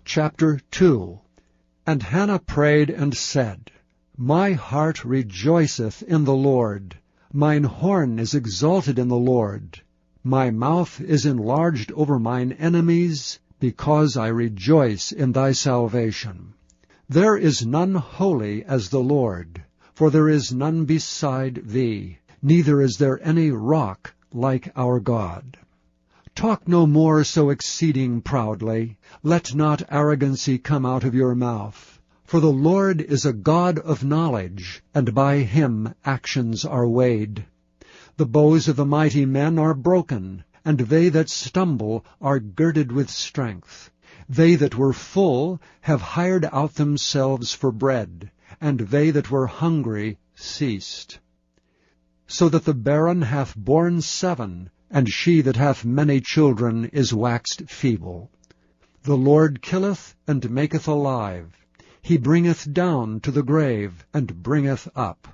Chapter 2. And Hannah prayed and said, My heart rejoiceth in the Lord. Mine horn is exalted in the Lord. My mouth is enlarged over mine enemies, because I rejoice in thy salvation. There is none holy as the Lord, for there is none beside thee, neither is there any rock like our God. Talk no more so exceeding proudly. Let not arrogancy come out of your mouth. For the Lord is a God of knowledge, and by him actions are weighed. The bows of the mighty men are broken, and they that stumble are girded with strength. They that were full have hired out themselves for bread, and they that were hungry ceased. So that the barren hath borne 7, and she that hath many children is waxed feeble. The Lord killeth and maketh alive. He bringeth down to the grave, and bringeth up.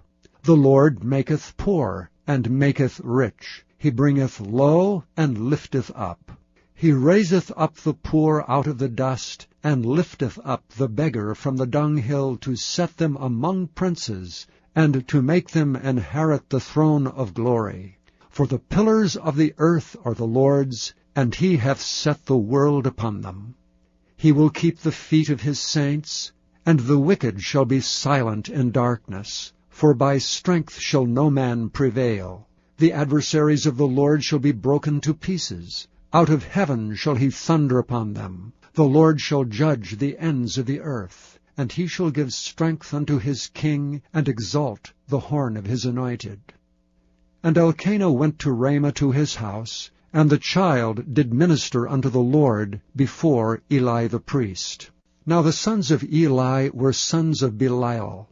The Lord maketh poor, and maketh rich. He bringeth low, and lifteth up. He raiseth up the poor out of the dust, and lifteth up the beggar from the dunghill, to set them among princes, and to make them inherit the throne of glory. For the pillars of the earth are the Lord's, and he hath set the world upon them. He will keep the feet of his saints, and the wicked shall be silent in darkness. For by strength shall no man prevail. The adversaries of the Lord shall be broken to pieces. Out of heaven shall he thunder upon them. The Lord shall judge the ends of the earth, and he shall give strength unto his king, and exalt the horn of his anointed. And Elkanah went to Ramah to his house, and the child did minister unto the Lord before Eli the priest. Now the sons of Eli were sons of Belial.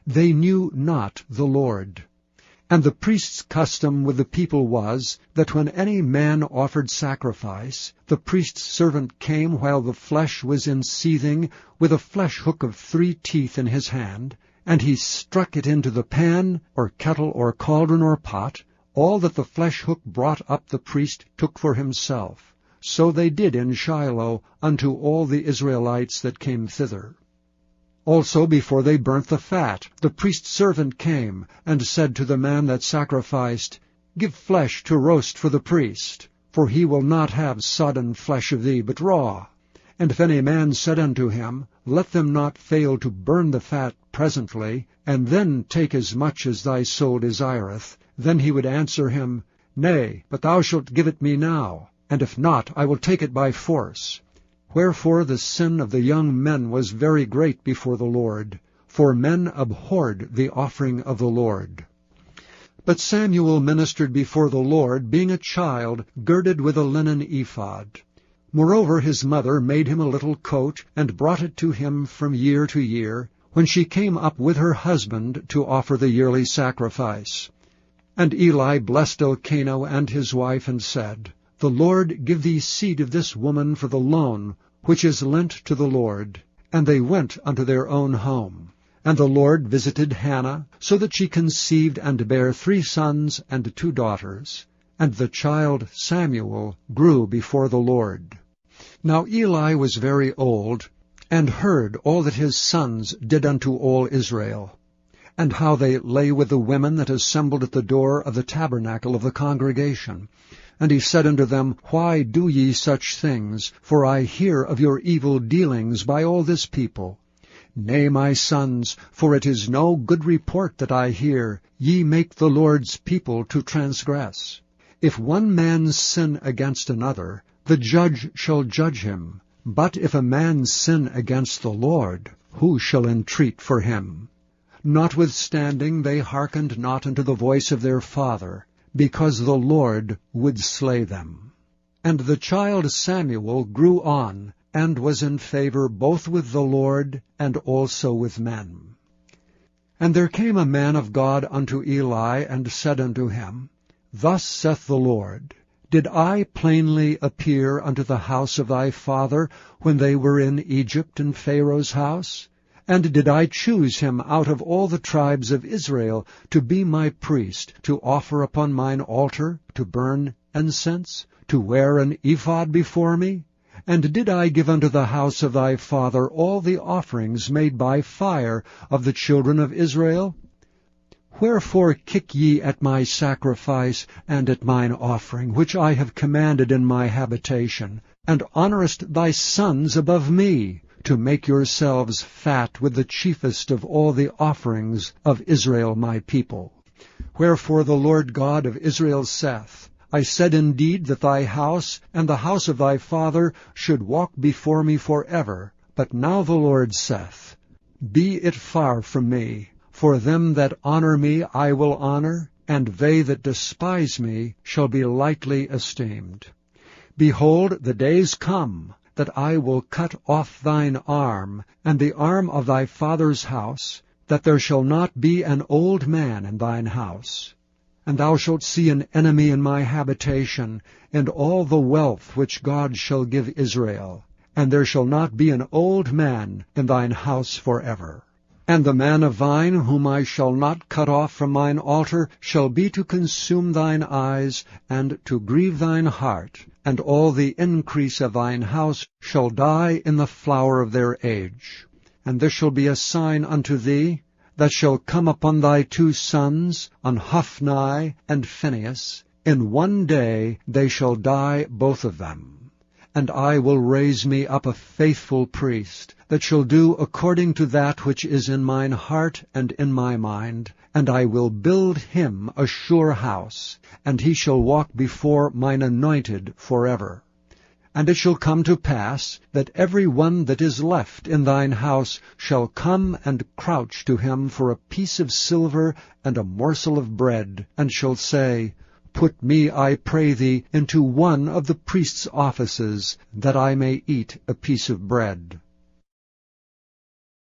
They knew not the Lord. And the priest's custom with the people was, that when any man offered sacrifice, the priest's servant came while the flesh was in seething, with a flesh hook of 3 teeth in his hand, and he struck it into the pan, or kettle, or cauldron, or pot. All that the flesh hook brought up the priest took for himself. So they did in Shiloh unto all the Israelites that came thither. Also before they burnt the fat, the priest's servant came, and said to the man that sacrificed, Give flesh to roast for the priest, for he will not have sodden flesh of thee, but raw. And if any man said unto him, Let them not fail to burn the fat presently, and then take as much as thy soul desireth, then he would answer him, Nay, but thou shalt give it me now, and if not, I will take it by force. Wherefore the sin of the young men was very great before the Lord, for men abhorred the offering of the Lord. But Samuel ministered before the Lord, being a child, girded with a linen ephod. Moreover his mother made him a little coat, and brought it to him from year to year, when she came up with her husband to offer the yearly sacrifice. And Eli blessed Elkanah and his wife, and said, The Lord give thee seed of this woman for the loan, which is lent to the Lord. And they went unto their own home. And the Lord visited Hannah, so that she conceived and bare 3 sons and 2 daughters. And the child Samuel grew before the Lord. Now Eli was very old, and heard all that his sons did unto all Israel, and how they lay with the women that assembled at the door of the tabernacle of the congregation. And he said unto them, Why do ye such things? For I hear of your evil dealings by all this people. Nay, my sons, for it is no good report that I hear. Ye make the Lord's people to transgress. If one man sin against another, the judge shall judge him. But if a man sin against the Lord, who shall entreat for him? Notwithstanding they hearkened not unto the voice of their father, because the Lord would slay them. And the child Samuel grew on, and was in favor both with the Lord and also with men. And there came a man of God unto Eli, and said unto him, Thus saith the Lord, Did I plainly appear unto the house of thy father when they were in Egypt in Pharaoh's house? And did I choose him out of all the tribes of Israel to be my priest, to offer upon mine altar, to burn incense, to wear an ephod before me? And did I give unto the house of thy father all the offerings made by fire of the children of Israel? Wherefore kick ye at my sacrifice and at mine offering, which I have commanded in my habitation, and honourest thy sons above me, to make yourselves fat with the chiefest of all the offerings of Israel my people? Wherefore the Lord God of Israel saith, I said indeed that thy house and the house of thy father should walk before me forever. But now the Lord saith, Be it far from me, for them that honour me I will honour, and they that despise me shall be lightly esteemed. Behold, the days come, that I will cut off thine arm, and the arm of thy father's house, that there shall not be an old man in thine house. And thou shalt see an enemy in my habitation, and all the wealth which God shall give Israel. And there shall not be an old man in thine house forever. And the man of thine, whom I shall not cut off from mine altar, shall be to consume thine eyes, and to grieve thine heart, and all the increase of thine house shall die in the flower of their age. And this shall be a sign unto thee, that shall come upon thy 2 sons, on Hophni and Phinehas. In one day they shall die both of them. And I will raise me up a faithful priest, that shall do according to that which is in mine heart and in my mind, and I will build him a sure house, and he shall walk before mine anointed forever. And it shall come to pass, that every one that is left in thine house shall come and crouch to him for a piece of silver and a morsel of bread, and shall say, Put me, I pray thee, into one of the priest's offices, that I may eat a piece of bread.